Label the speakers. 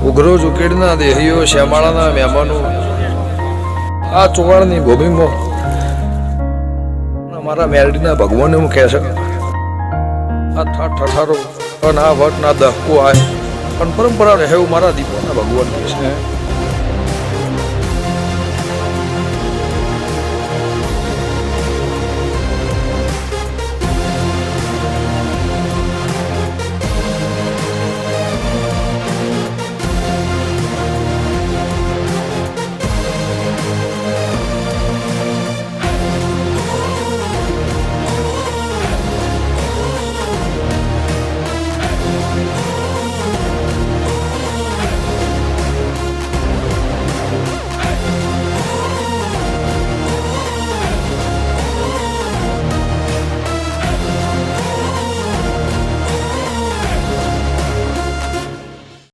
Speaker 1: ઉઘરો ઉકેડના દેહીઓ શ્યામાળાના મહેમાનો આ ચોવાળની ભૂમિમાં મારા મેરડીના ભગવાન એવું કહે છે આ ઠઠારો અને આ વટ ના દહકો આય પણ પરંપરા રહે એવું મારા દીપોના ભગવાન કહે છે.